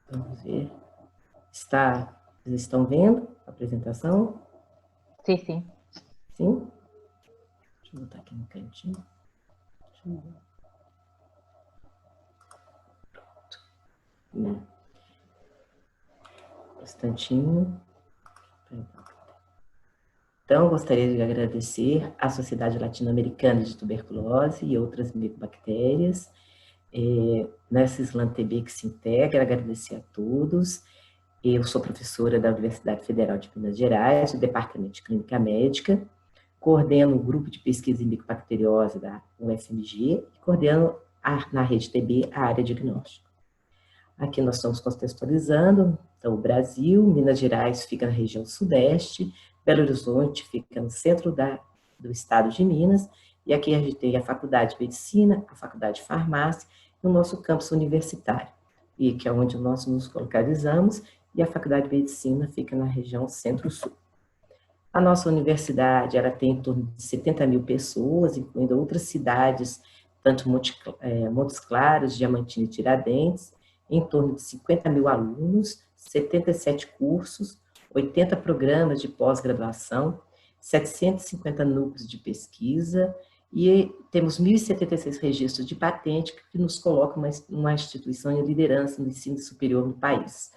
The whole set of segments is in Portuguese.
Vamos ver. Vocês estão vendo a apresentação? Sim, sim. Sim? Deixa eu botar aqui no cantinho. Deixa eu ver. Um instantinho. Então, gostaria de agradecer à Sociedade Latino-Americana de Tuberculose e outras micobactérias, nessa Slam TB que se integra, agradecer a todos. Eu sou professora da Universidade Federal de Minas Gerais, do Departamento de Clínica Médica, coordeno o grupo de pesquisa em micobacteriose da UFMG e coordeno na rede TB a área de diagnóstico. Aqui nós estamos contextualizando, então o Brasil, Minas Gerais fica na região sudeste, Belo Horizonte fica no centro do estado de Minas, e aqui a gente tem a Faculdade de Medicina, a Faculdade de Farmácia e o nosso campus universitário, e que é onde nós nos localizamos, e a Faculdade de Medicina fica na região centro-sul. A nossa universidade, ela tem em torno de 70 mil pessoas, incluindo outras cidades, tanto Montes Claros, Diamantina e Tiradentes, em torno de 50 mil alunos, 77 cursos, 80 programas de pós-graduação, 750 núcleos de pesquisa, e temos 1.076 registros de patente, que nos colocam uma instituição de liderança no ensino superior no país.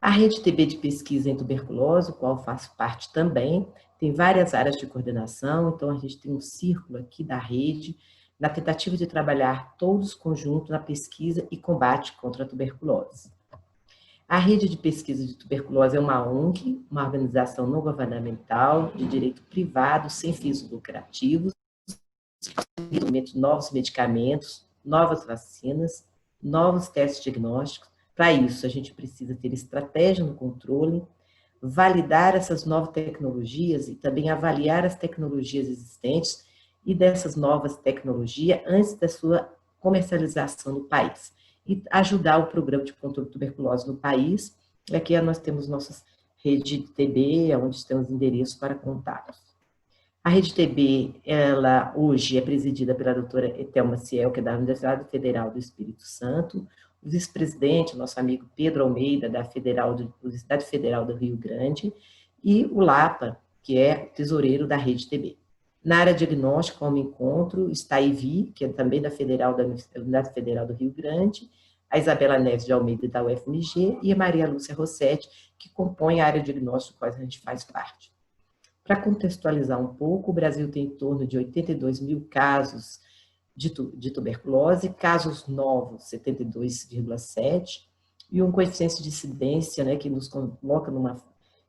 A rede TB de pesquisa em tuberculose, qual faço parte também, tem várias áreas de coordenação, então a gente tem um círculo aqui da rede, na tentativa de trabalhar todos conjuntos na pesquisa e combate contra a tuberculose. A rede de pesquisa de tuberculose é uma ONG, uma organização não governamental de direito privado, sem fins lucrativos, novos medicamentos, novas vacinas, novos testes diagnósticos. Para isso, a gente precisa ter estratégia no controle, validar essas novas tecnologias e também avaliar as tecnologias existentes e dessas novas tecnologias antes da sua comercialização no país. E ajudar o programa de controle de tuberculose no país. Aqui nós temos nossas rede de TB, onde temos endereços para contatos. A Rede TB, ela hoje é presidida pela doutora Etel Maciel, que é da Universidade Federal do Espírito Santo, o vice-presidente, nosso amigo Pedro Almeida, da Universidade Federal do Rio Grande, e o Lapa, que é tesoureiro da Rede TB. Na área diagnóstica, como encontro, está a Ivi, que é também da Universidade Federal do Rio Grande, a Isabela Neves de Almeida, da UFMG, e a Maria Lúcia Rossetti, que compõe a área diagnóstica, qual a gente faz parte. Para contextualizar um pouco, o Brasil tem em torno de 82 mil casos de tuberculose, casos novos, 72,7, e um coeficiente de incidência, né, que nos coloca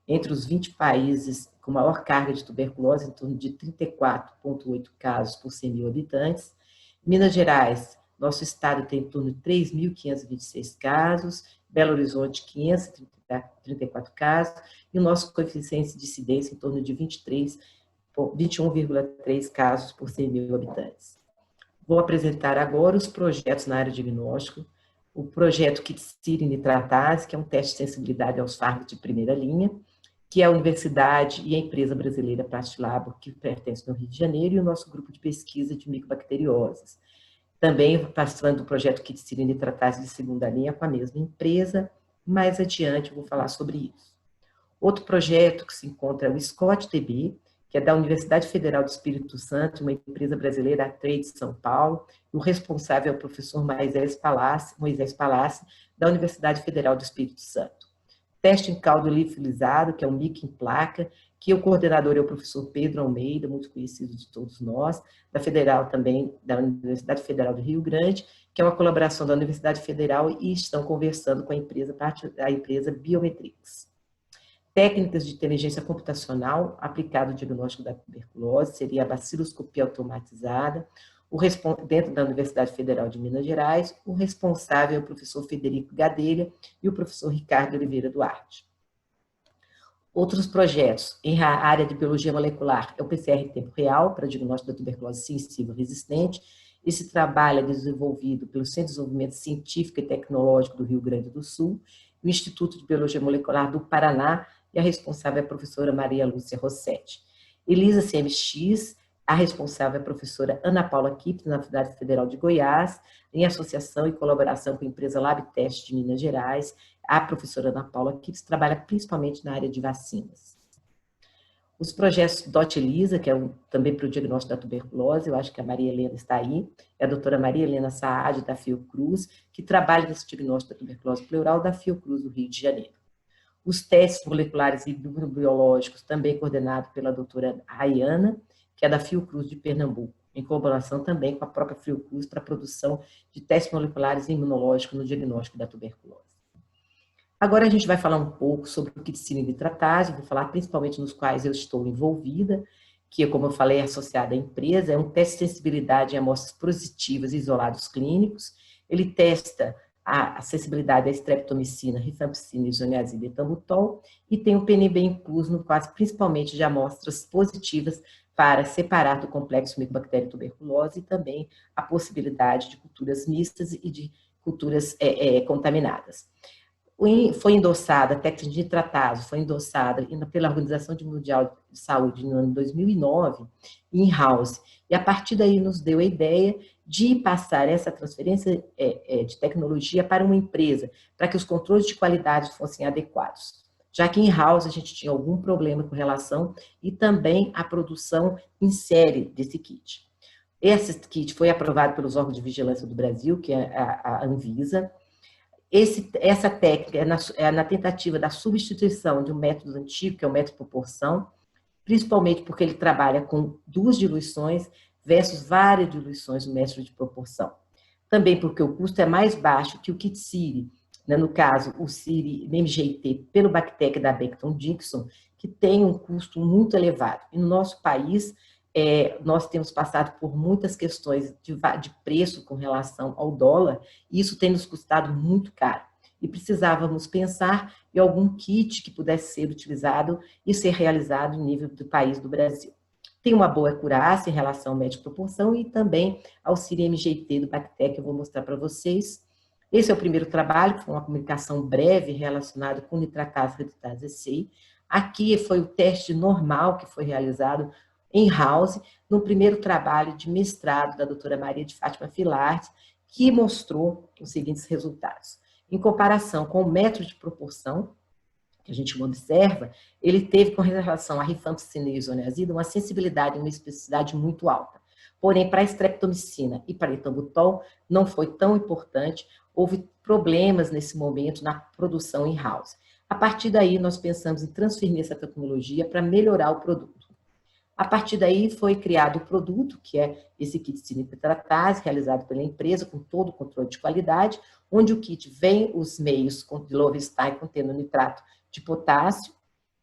entre os 20 países com maior carga de tuberculose, em torno de 34,8 casos por 100 mil habitantes. Minas Gerais, nosso estado tem em torno de 3.526 casos, Belo Horizonte, 534 casos, e o nosso coeficiente de incidência em torno de 21,3 casos por 100 mil habitantes. Vou apresentar agora os projetos na área de diagnóstico. O projeto Kit-City Nitratase, que é um teste de sensibilidade aos fármacos de primeira linha, que é a Universidade e a empresa brasileira Plastilabo, que pertence ao Rio de Janeiro, e o nosso grupo de pesquisa de micobacterioses. Também participando do projeto Kit-City Nitratase de segunda linha com a mesma empresa. Mais adiante eu vou falar sobre isso. Outro projeto que se encontra é o SCOT-TB, que é da Universidade Federal do Espírito Santo, uma empresa brasileira, a Trade de São Paulo, e o responsável é o professor Moisés Palácio, da Universidade Federal do Espírito Santo. Teste em caldo liofilizado, que é o MIC em placa, que o coordenador é o professor Pedro Almeida, muito conhecido de todos nós, da Federal também, da Universidade Federal do Rio Grande, que é uma colaboração da Universidade Federal e estão conversando com a empresa Biometrics. Técnicas de inteligência computacional aplicado ao diagnóstico da tuberculose, seria a baciloscopia automatizada, dentro da Universidade Federal de Minas Gerais, o responsável é o professor Federico Gadelha e o professor Ricardo Oliveira Duarte. Outros projetos em área de biologia molecular é o PCR em tempo real, para diagnóstico da tuberculose sensível resistente. Esse trabalho é desenvolvido pelo Centro de Desenvolvimento Científico e Tecnológico do Rio Grande do Sul, o Instituto de Biologia Molecular do Paraná, e a responsável é a professora Maria Lúcia Rossetti. ELISA CMX A responsável é a professora Ana Paula Kipps, na Universidade Federal de Goiás, em associação e colaboração com a empresa LabTest de Minas Gerais. A professora Ana Paula Kipps trabalha principalmente na área de vacinas. Os projetos DOT Elisa, que é também para o diagnóstico da tuberculose, eu acho que a Maria Helena está aí, é a doutora Maria Helena Saad, da Fiocruz, que trabalha nesse diagnóstico da tuberculose pleural da Fiocruz, do Rio de Janeiro. Os testes moleculares e biológicos, também coordenados pela doutora Rayana, que é da Fiocruz de Pernambuco, em colaboração também com a própria Fiocruz para a produção de testes moleculares e imunológicos no diagnóstico da tuberculose. Agora a gente vai falar um pouco sobre o kit cilinitratase, vou falar principalmente nos quais eu estou envolvida, que, como eu falei, é associada à empresa, é um teste de sensibilidade em amostras positivas e isolados clínicos. Ele testa a sensibilidade à streptomicina, rifampicina, isoniazida e ethambutol, e tem o PNB incluso no quadro principalmente de amostras positivas para separar do complexo micobactéria tuberculose e também a possibilidade de culturas mistas e de culturas contaminadas. Foi endossada, a técnica de tratado foi endossada pela Organização Mundial de Saúde no ano 2009, em house, e a partir daí nos deu a ideia de passar essa transferência de tecnologia para uma empresa, para que os controles de qualidade fossem adequados. Já que em house a gente tinha algum problema com relação e também a produção em série desse kit. Esse kit foi aprovado pelos órgãos de vigilância do Brasil, que é a Anvisa. Essa técnica é na tentativa da substituição de um método antigo, que é o método de proporção, principalmente porque ele trabalha com 2 diluições versus várias diluições no método de proporção. Também porque o custo é mais baixo que o kit Ciri, né? No caso, o Ciri MGT pelo Bactec da Becton Dickinson, que tem um custo muito elevado. E no nosso país, nós temos passado por muitas questões de preço com relação ao dólar, e isso tem nos custado muito caro. E precisávamos pensar em algum kit que pudesse ser utilizado e ser realizado em nível do país do Brasil. Tem uma boa acurácia em relação ao método de proporção e também ao Ciri-MGT do Bactec, que eu vou mostrar para vocês. Esse é o primeiro trabalho, que foi uma comunicação breve relacionada com nitratase redutase ECI. Aqui foi o teste normal que foi realizado em house, no primeiro trabalho de mestrado da doutora Maria de Fátima Filardes, que mostrou os seguintes resultados. Em comparação com o método de proporção, que a gente observa, ele teve, com relação à rifampicina e isoniazida, uma sensibilidade e uma especificidade muito alta. Porém, para a streptomicina e para ethambutol, não foi tão importante, houve problemas nesse momento na produção em house. A partir daí, nós pensamos em transferir essa tecnologia para melhorar o produto. A partir daí foi criado o produto, que é esse kit cilinitratase, realizado pela empresa, com todo o controle de qualidade, onde o kit vem os meios de Lowenstein contendo nitrato de potássio,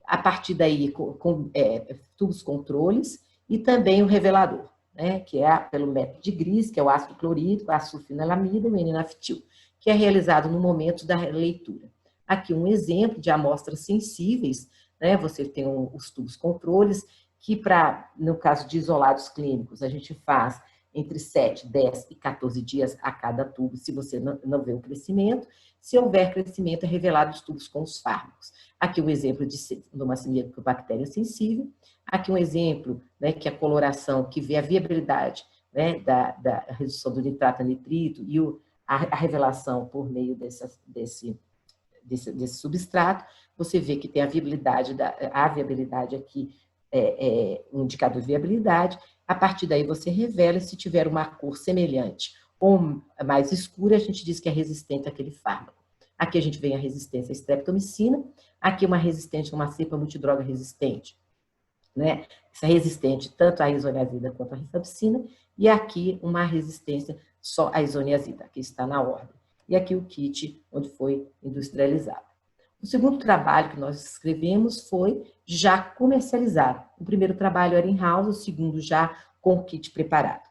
a partir daí com tubos controles, e também o revelador, né, que é pelo método de Gris, que é o ácido clorídrico, a sulfenilamida e o N-naftil, que é realizado no momento da leitura. Aqui um exemplo de amostras sensíveis, né, você tem os tubos controles, que no caso de isolados clínicos, a gente faz entre 7, 10 e 14 dias a cada tubo, se você não vê o crescimento. Se houver crescimento, é revelado os tubos com os fármacos. Aqui um exemplo de uma bactéria sensível. Aqui um exemplo, né, que é a coloração, que vê a viabilidade, né, da redução do nitrato a nitrito e a revelação por meio desse substrato. Você vê que tem a viabilidade aqui, um indicador de viabilidade. A partir daí você revela, se tiver uma cor semelhante ou mais escura, a gente diz que é resistente àquele fármaco. Aqui a gente vê a resistência à streptomicina, aqui uma resistente, uma cepa multidroga resistente, né? Essa resistente tanto à isoniazida quanto à rifampicina, e aqui uma resistência só à isoniazida, que está na ordem. E aqui o kit onde foi industrializado. O segundo trabalho que nós escrevemos foi já comercializado. O primeiro trabalho era em house, o segundo já com o kit preparado.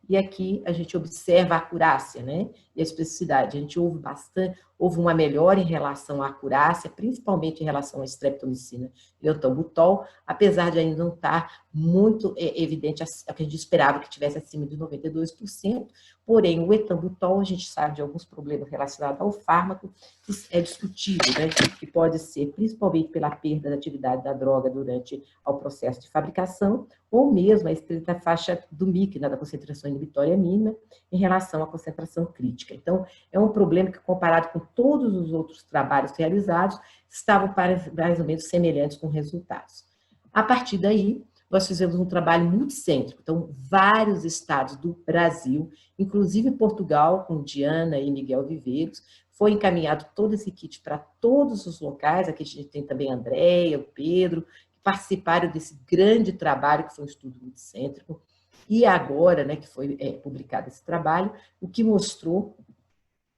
E aqui a gente observa a acurácia, né? E a especificidade. A gente houve uma melhora em relação à acurácia, principalmente em relação à streptomicina e ao ethambutol, apesar de ainda não estar muito evidente o que a gente esperava que tivesse acima de 92%. Porém, o ethambutol, a gente sabe de alguns problemas relacionados ao fármaco, que é discutível, né? Que pode ser principalmente pela perda da atividade da droga durante o processo de fabricação, ou mesmo a estreita faixa do MIC, né, da concentração inibitória mínima, em relação à concentração crítica. Então, é um problema que, comparado com todos os outros trabalhos realizados, estavam mais ou menos semelhantes com resultados. A partir daí, nós fizemos um trabalho multicêntrico, então, vários estados do Brasil, inclusive Portugal, com Diana e Miguel Viveiros, foi encaminhado todo esse kit para todos os locais. Aqui a gente tem também a Andréia, o Pedro, que participaram desse grande trabalho, que foi um estudo multicêntrico, e agora, né, que foi publicado esse trabalho, o que mostrou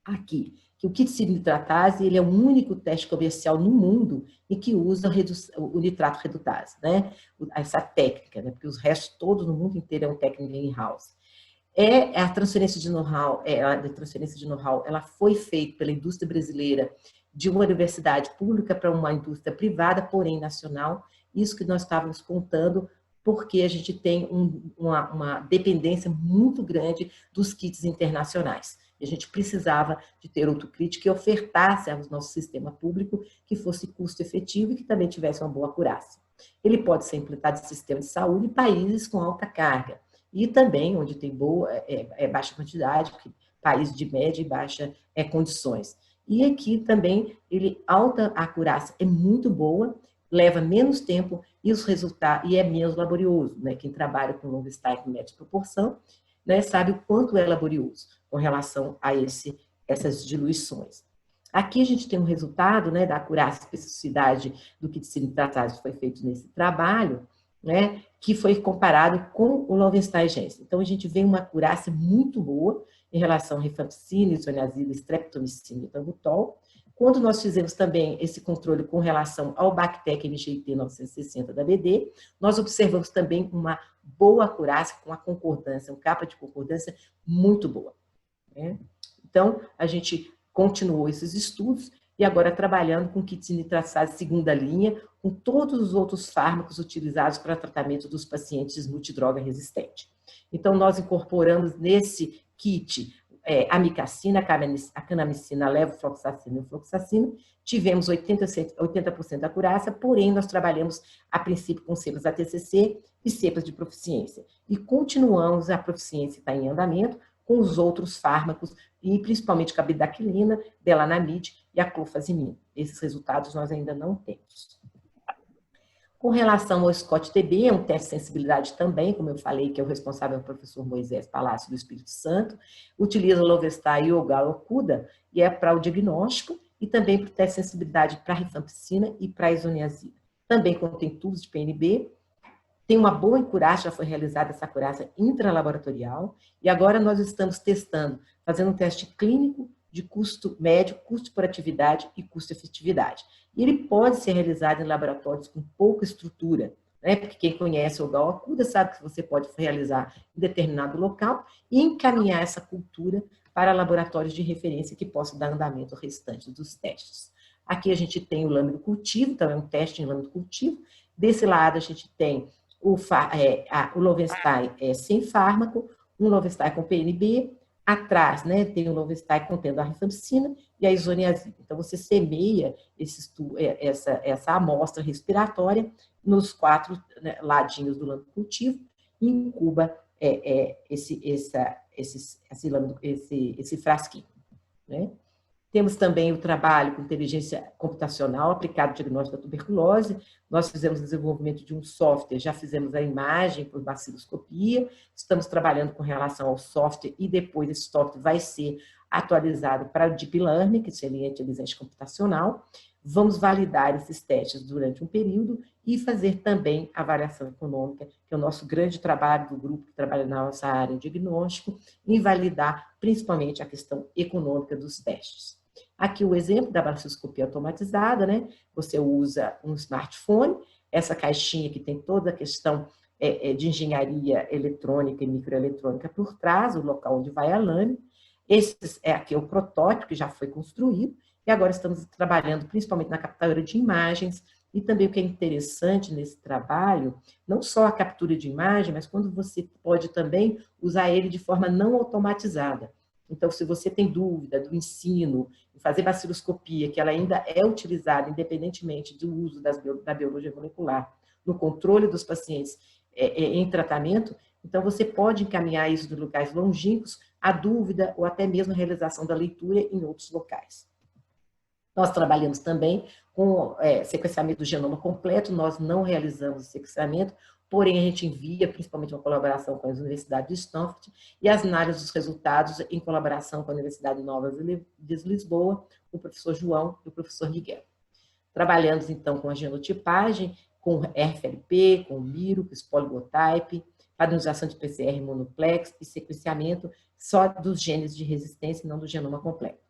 aqui, que o kit cilinitratase, ele é o único teste comercial no mundo em que usa o nitrato redutase, né? Essa técnica, né? Porque os restos todos no mundo inteiro é um técnica in-house. A transferência de know-how, ela foi feita pela indústria brasileira de uma universidade pública para uma indústria privada, porém nacional. Isso que nós estávamos contando, porque a gente tem uma dependência muito grande dos kits internacionais. A gente precisava de ter outro kit que ofertasse ao nosso sistema público, que fosse custo efetivo e que também tivesse uma boa acurácia. Ele pode ser implantado em sistema de saúde em países com alta carga, e também onde tem baixa quantidade, países de média e baixa condições. E aqui também, alta acurácia é muito boa, leva menos tempo e é menos laborioso, né? Quem trabalha com Lovenstein com média proporção, né, sabe o quanto é laborioso com relação a essas diluições. Aqui a gente tem um resultado, né, da acurácia e especificidade do kit cilinitratase que foi feito nesse trabalho, né, que foi comparado com o Lovenstein Janssen. Então, a gente vê uma acurácia muito boa em relação a rifampicina, isoniazida, streptomicina e ethambutol. Quando nós fizemos também esse controle com relação ao Bactec MGT 960 da BD, nós observamos também uma boa acurácia, com a concordância, uma capa de concordância muito boa, né? Então, a gente continuou esses estudos e agora trabalhando com kit cilinitratase segunda linha, com todos os outros fármacos utilizados para tratamento dos pacientes multidroga resistente. Então, nós incorporamos nesse kit amicacina, a canamicina, a levofloxacina e o fluoxacina, tivemos 80% da acurácia, porém nós trabalhamos a princípio com cepas ATCC e cepas de proficiência. E continuamos, a proficiência está em andamento, com os outros fármacos, e principalmente com a bidaquilina, belanamide e a clofazimina. Esses resultados nós ainda não temos. Com relação ao Scott-TB, é um teste de sensibilidade também, como eu falei, que é o responsável pelo professor Moisés Palácio do Espírito Santo, utiliza o Lovenstein e o Galocuda, e é para o diagnóstico, e também para o teste de sensibilidade para a rifampicina e para a isoniazida. Também contém tubos de PNB, tem uma boa acurácia, já foi realizada essa acurácia intralaboratorial, e agora nós estamos testando, fazendo um teste clínico de custo médio, custo por atividade e custo-efetividade. E ele pode ser realizado em laboratórios com pouca estrutura, né? Porque quem conhece o Galocuda sabe que você pode realizar em determinado local e encaminhar essa cultura para laboratórios de referência que possam dar andamento ao restante dos testes. Aqui a gente tem o lâmina cultivo, então é um teste em lâmina cultivo. Desse lado a gente tem o Lovenstein sem fármaco, um Lovenstein com PNB, atrás, né, tem o Lovenstein contendo a rifampicina e a isoniazida. Então, você semeia essa amostra respiratória nos 4 ladinhos do lâmina cultivo e incuba esse frasquinho, né? Temos também o trabalho com inteligência computacional aplicado ao diagnóstico da tuberculose. Nós fizemos o desenvolvimento de um software, já fizemos a imagem por baciloscopia, estamos trabalhando com relação ao software e depois esse software vai ser atualizado para o Deep Learning, que seria a inteligência computacional. Vamos validar esses testes durante um período e fazer também a avaliação econômica, que é o nosso grande trabalho do grupo que trabalha na nossa área de diagnóstico, e validar principalmente a questão econômica dos testes. Aqui o exemplo da baciloscopia automatizada, né? Você usa um smartphone, essa caixinha que tem toda a questão de engenharia eletrônica e microeletrônica por trás, o local onde vai a lâmina. Aqui é o protótipo que já foi construído, e agora estamos trabalhando principalmente na captura de imagens, e também o que é interessante nesse trabalho, não só a captura de imagem, mas quando você pode também usar ele de forma não automatizada. Então, se você tem dúvida do ensino, fazer baciloscopia, que ela ainda é utilizada independentemente do uso da biologia molecular, no controle dos pacientes em tratamento, então você pode encaminhar isso de locais longínquos, a dúvida ou até mesmo a realização da leitura em outros locais. Nós trabalhamos também com sequenciamento do genoma completo, nós não realizamos o sequenciamento, porém a gente envia, principalmente uma colaboração com a Universidade de Stanford, e as análises dos resultados em colaboração com a Universidade Nova de Lisboa, o professor João e o professor Miguel. Trabalhamos, então, com a genotipagem, com RFLP, com Miro, com Spolygotype, padronização de PCR monoplex e sequenciamento só dos genes de resistência e não do genoma completo.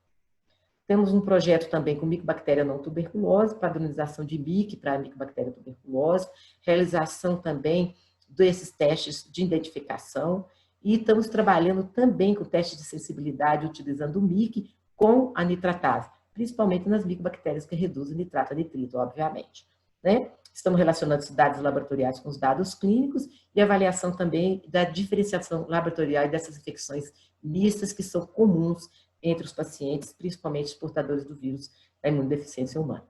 Temos um projeto também com micobactéria não tuberculose, padronização de MIC para a micobactéria tuberculose, realização também desses testes de identificação, e estamos trabalhando também com testes de sensibilidade utilizando o MIC com a nitratase, principalmente nas micobactérias que reduzem nitrato a nitrito, obviamente. Né? Estamos relacionando os dados laboratoriais com os dados clínicos e avaliação também da diferenciação laboratorial dessas infecções mistas que são comuns entre os pacientes, principalmente os portadores do vírus da imunodeficiência humana.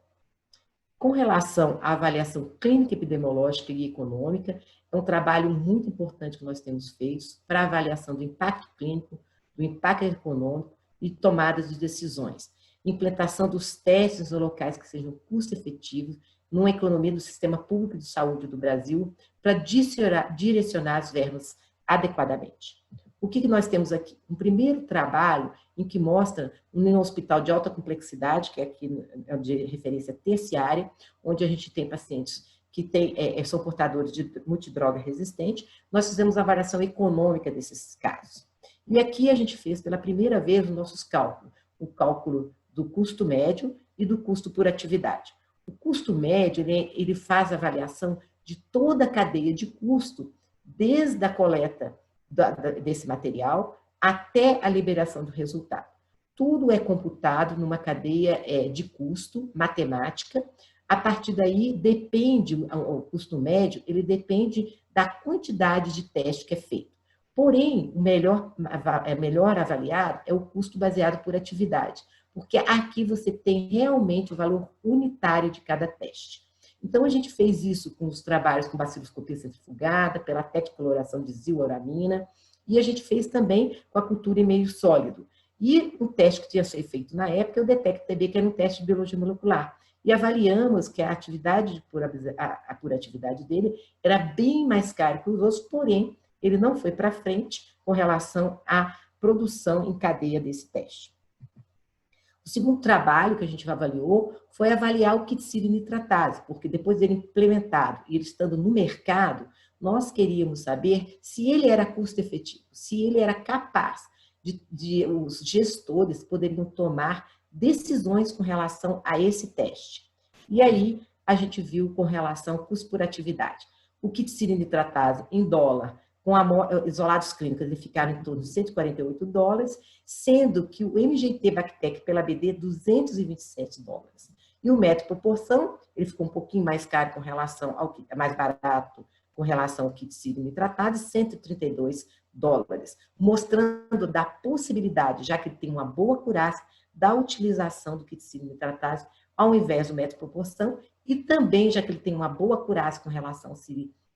Com relação à avaliação clínica, epidemiológica e econômica, é um trabalho muito importante que nós temos feito para avaliação do impacto clínico, do impacto econômico e tomadas de decisões. Implantação dos testes nos locais que sejam custo-efetivos, numa economia do sistema público de saúde do Brasil, para direcionar as verbas adequadamente. O que nós temos aqui? Um primeiro trabalho em que mostra um hospital de alta complexidade, que é aqui de referência terciária, onde a gente tem pacientes que são portadores de multidroga resistente, nós fizemos a avaliação econômica desses casos. E aqui a gente fez pela primeira vez os nossos cálculos, o cálculo do custo médio e do custo por atividade. O custo médio, ele faz a avaliação de toda a cadeia de custo, desde a coleta desse material até a liberação do resultado. Tudo é computado numa cadeia de custo matemática. A partir daí, depende, o custo médio, ele depende da quantidade de teste que é feito. Porém, o melhor avaliado é o custo baseado por atividade, porque aqui você tem realmente o valor unitário de cada teste. Então, a gente fez isso com os trabalhos com baciloscopia centrifugada, pela tecnicoloração de ziloramina, e a gente fez também com a cultura em meio sólido. E o teste que tinha sido feito na época é o DETECT-TB, que era um teste de biologia molecular. E avaliamos que a atividade, a puratividade dele era bem mais cara que os outros, porém, ele não foi para frente com relação à produção em cadeia desse teste. O segundo trabalho que a gente avaliou foi avaliar o kit nitratase, porque depois dele implementado e ele estando no mercado, nós queríamos saber se ele era custo-efetivo, se ele era capaz de os gestores poderiam tomar decisões com relação a esse teste. E aí a gente viu com relação ao custo por atividade. O kit nitratase em dólar, com isolados clínicos, ele ficaram em torno de $148, sendo que o MGT Bactec pela BD, $227. E o método proporção, ele ficou um pouquinho mais caro com relação ao que é mais barato com relação ao kit nitratase, $132, mostrando da possibilidade, já que ele tem uma boa acurácia, da utilização do kit nitratase ao invés do método proporção, e também, já que ele tem uma boa acurácia com relação ao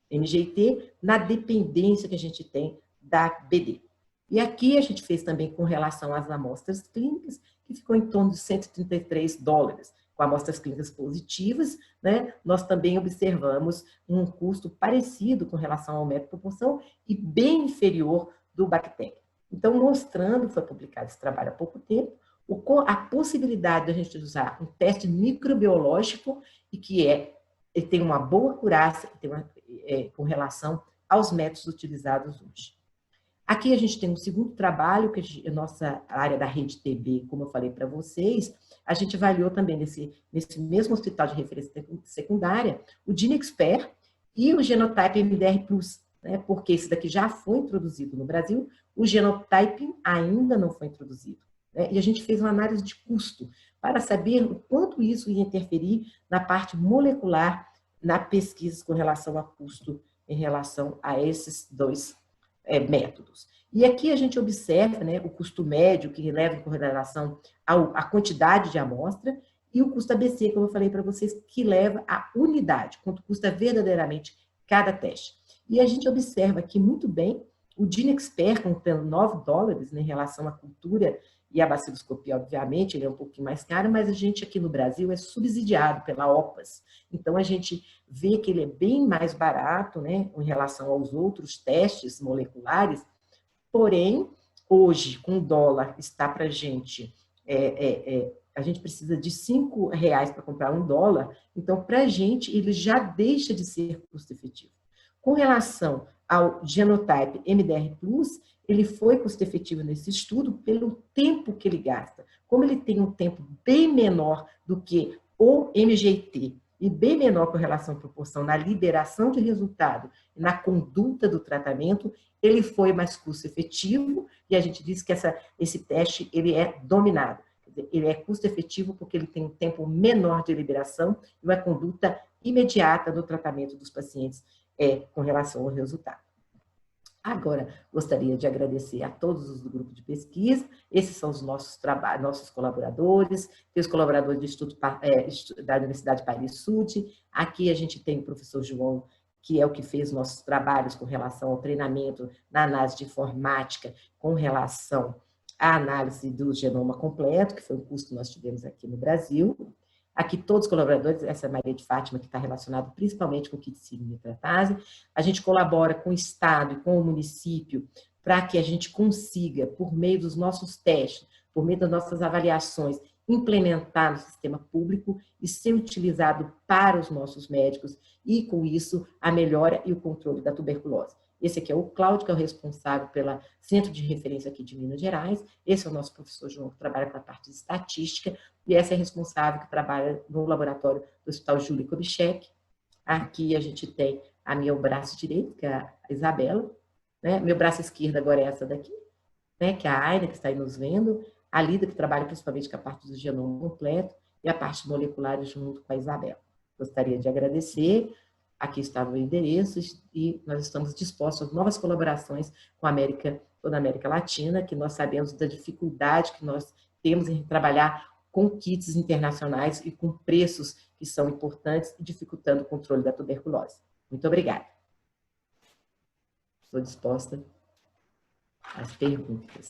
MGT, na dependência que a gente tem da BD. E aqui a gente fez também com relação às amostras clínicas, que ficou em torno de $133, com amostras clínicas positivas, né? Nós também observamos um custo parecido com relação ao método proporção e bem inferior do Bactec. Então, mostrando, foi publicado esse trabalho há pouco tempo, a possibilidade de a gente usar um teste microbiológico e que ele tem uma boa acurácia com relação aos métodos utilizados hoje. Aqui a gente tem um segundo trabalho, que a nossa área da rede TB, como eu falei para vocês, a gente avaliou também nesse mesmo hospital de referência secundária, o GeneXpert e o Genotype MDR+, né, porque esse daqui já foi introduzido no Brasil, o Genotype ainda não foi introduzido. Né, e a gente fez uma análise de custo para saber o quanto isso ia interferir na parte molecular, na pesquisa com relação a custo em relação a esses dois métodos. E aqui a gente observa, né, o custo médio, que leva em correlação à quantidade de amostra, e o custo ABC, como eu falei para vocês, que leva à unidade, quanto custa verdadeiramente cada teste. E a gente observa aqui muito bem o DineXpert comprando $9, né, em relação à cultura e a baciloscopia, obviamente, ele é um pouquinho mais caro, mas a gente aqui no Brasil é subsidiado pela OPAS. Então, a gente vê que ele é bem mais barato, né, em relação aos outros testes moleculares, porém, hoje, com o dólar, está para a gente precisa de R$ 5 para comprar $1, então, para a gente, ele já deixa de ser custo efetivo. Com relação ao Genotype MDR+, ele foi custo-efetivo nesse estudo pelo tempo que ele gasta. Como ele tem um tempo bem menor do que o MGT e bem menor com relação à proporção na liberação de resultado e na conduta do tratamento, ele foi mais custo-efetivo e a gente diz que esse teste ele é dominado. Ele é custo-efetivo porque ele tem um tempo menor de liberação e uma conduta imediata no tratamento dos pacientes com relação ao resultado. Agora, gostaria de agradecer a todos os do grupo de pesquisa, esses são os nossos colaboradores, tem os colaboradores do Instituto da Universidade Paris-Sud, aqui a gente tem o professor João, que é o que fez nossos trabalhos com relação ao treinamento na análise de informática, com relação à análise do genoma completo, que foi um curso que nós tivemos aqui no Brasil. Aqui todos os colaboradores, essa é a Maria de Fátima, que está relacionada principalmente com o kit sigma-tratase. A gente colabora com o Estado e com o município para que a gente consiga, por meio dos nossos testes, por meio das nossas avaliações, implementar no sistema público e ser utilizado para os nossos médicos e, com isso, a melhora e o controle da tuberculose. Esse aqui é o Cláudio, que é o responsável pelo Centro de Referência aqui de Minas Gerais. Esse é o nosso professor João, que trabalha com a parte de estatística. E essa é a responsável que trabalha no laboratório do Hospital Júlio Kubitschek. Aqui a gente tem a meu braço direito, que é a Isabela. Né? Meu braço esquerdo agora é essa daqui, né? Que é a Aina, que está aí nos vendo. A Lida, que trabalha principalmente com a parte do genoma completo. E a parte molecular junto com a Isabela. Gostaria de agradecer. Aqui está o endereço e nós estamos dispostos a novas colaborações com toda a América Latina, que nós sabemos da dificuldade que nós temos em trabalhar com kits internacionais e com preços que são importantes e dificultando o controle da tuberculose. Muito obrigada. Estou disposta às perguntas.